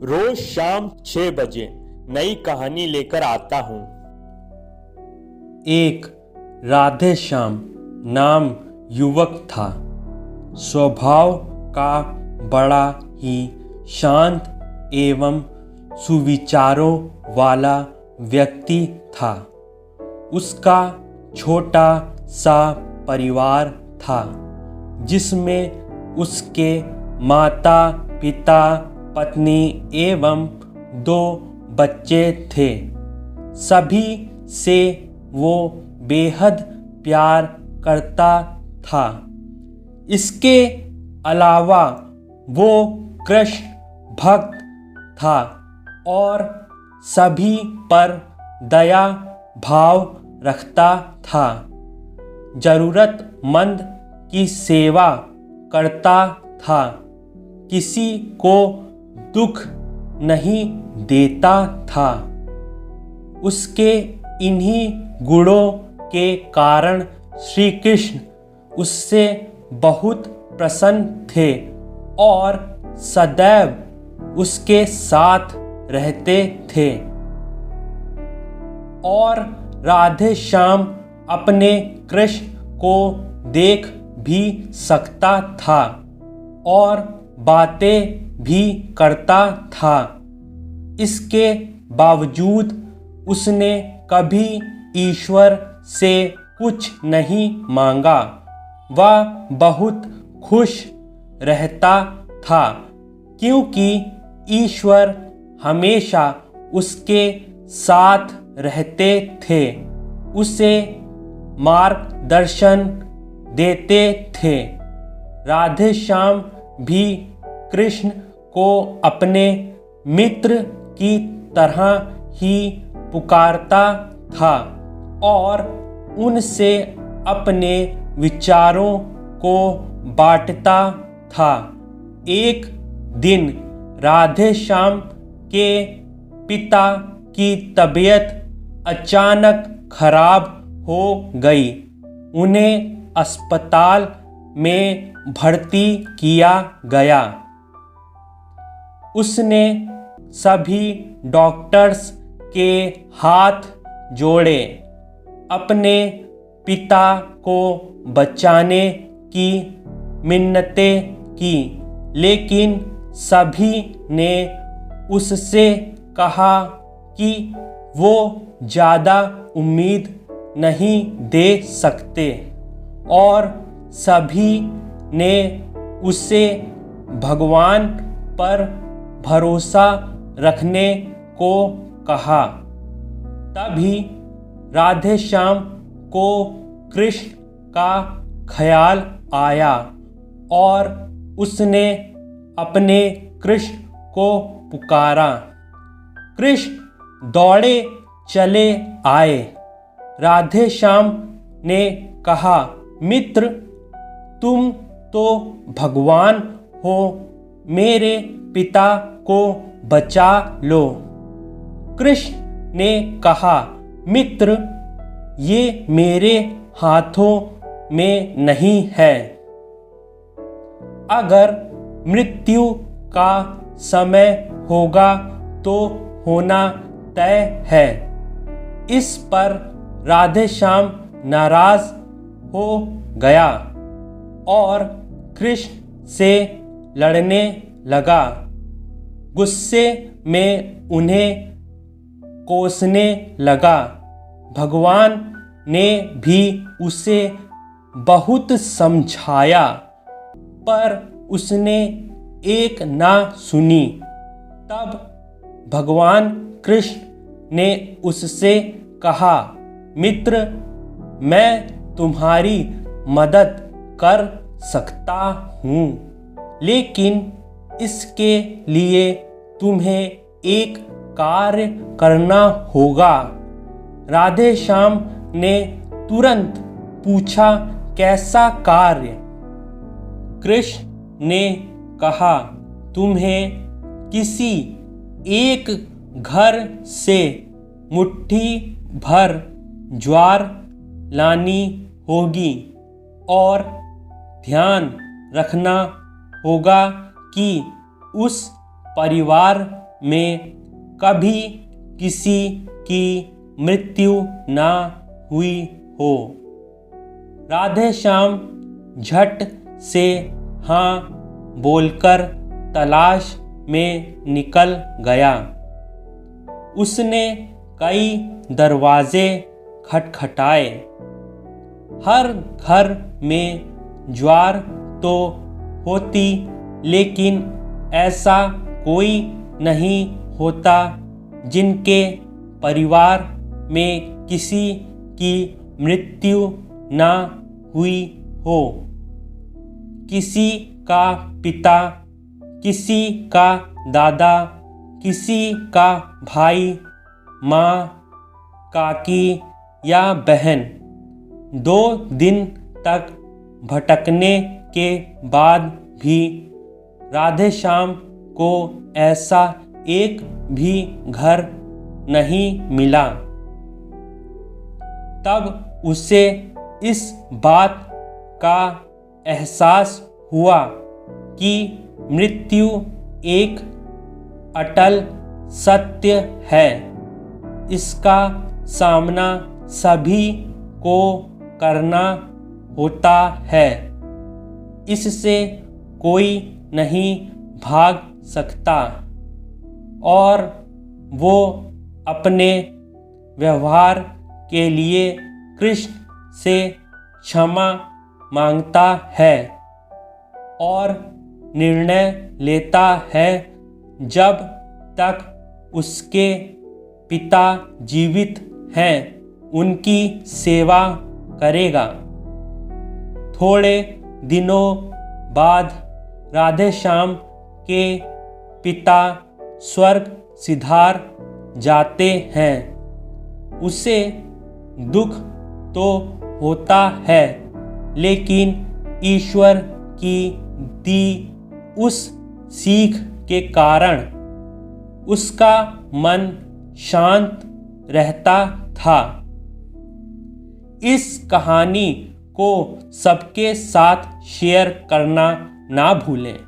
रोज शाम 6 बजे नई कहानी लेकर आता हूँ। एक राधे श्याम नाम युवक था। स्वभाव का बड़ा ही शांत एवं सुविचारों वाला व्यक्ति था। उसका छोटा सा परिवार था जिसमें उसके माता पिता पत्नी एवं 2 बच्चे थे। सभी से वो बेहद प्यार करता था। इसके अलावा वो कृष्ण भक्त था और सभी पर दया भाव रखता था। जरूरतमंद की सेवा करता था। किसी को दुख नहीं देता था। उसके इन्हीं गुणों के कारण श्री कृष्ण उससे बहुत प्रसन्न थे और सदैव उसके साथ रहते थे। और राधे श्याम अपने कृष्ण को देख भी सकता था और बातें भी करता था। इसके बावजूद उसने कभी ईश्वर से कुछ नहीं मांगा। वह बहुत खुश रहता था क्योंकि ईश्वर हमेशा उसके साथ रहते थे, उसे मार्गदर्शन देते थे। राधे श्याम भी कृष्ण को अपने मित्र की तरह ही पुकारता था और उनसे अपने विचारों को बांटता था। एक दिन राधे श्याम के पिता की तबीयत अचानक खराब हो गई। उन्हें अस्पताल में भर्ती किया गया। उसने सभी डॉक्टर्स के हाथ जोड़े, अपने पिता को बचाने की मिन्नतें की, लेकिन सभी ने उससे कहा कि वो ज़्यादा उम्मीद नहीं दे सकते और सभी ने उसे भगवान पर भरोसा रखने को कहा। तभी राधे श्याम को कृष्ण का ख्याल आया और उसने अपने कृष्ण को पुकारा। कृष्ण दौड़े चले आए। राधे श्याम ने कहा, मित्र, तुम तो भगवान हो, मेरे पिता को बचा लो। कृष्ण ने कहा, मित्र, ये मेरे हाथों में नहीं है। अगर मृत्यु का समय होगा तो होना तय है। इस पर राधे श्याम नाराज हो गया और कृष्ण से लड़ने लगा। गुस्से में उन्हें कोसने लगा। भगवान ने भी उसे बहुत समझाया पर उसने एक ना सुनी। तब भगवान कृष्ण ने उससे कहा, मित्र, मैं तुम्हारी मदद कर सकता हूँ, लेकिन इसके लिए तुम्हें एक कार्य करना होगा। राधे श्याम ने तुरंत पूछा, कैसा कार्य? कृष्ण ने कहा, तुम्हें किसी एक घर से मुट्ठी भर ज्वार लानी होगी और ध्यान रखना होगा कि उस परिवार में कभी किसी की मृत्यु ना हुई हो। राधेश्याम झट से हाँ बोलकर तलाश में निकल गया। उसने कई दरवाजे खटखटाए। हर घर में ज्वार तो होती, लेकिन ऐसा कोई नहीं होता जिनके परिवार में किसी की मृत्यु ना हुई हो। किसी का पिता, किसी का दादा, किसी का भाई, माँ, काकी या बहन 2 दिन तक भटकने के बाद भी राधेश्याम को ऐसा एक भी घर नहीं मिला। तब उसे इस बात का एहसास हुआ कि मृत्यु एक अटल सत्य है। इसका सामना सभी को करना होता है। इससे कोई नहीं भाग सकता और वो अपने व्यवहार के लिए कृष्ण से क्षमा मांगता है और निर्णय लेता है जब तक उसके पिता जीवित हैं उनकी सेवा करेगा। थोड़े दिनों बाद राधेश्याम के पिता स्वर्ग सिधार जाते हैं। उसे दुख तो होता है, लेकिन ईश्वर की दी उस सीख के कारण उसका मन शांत रहता था। इस कहानी को सबके साथ शेयर करना ना भूलें।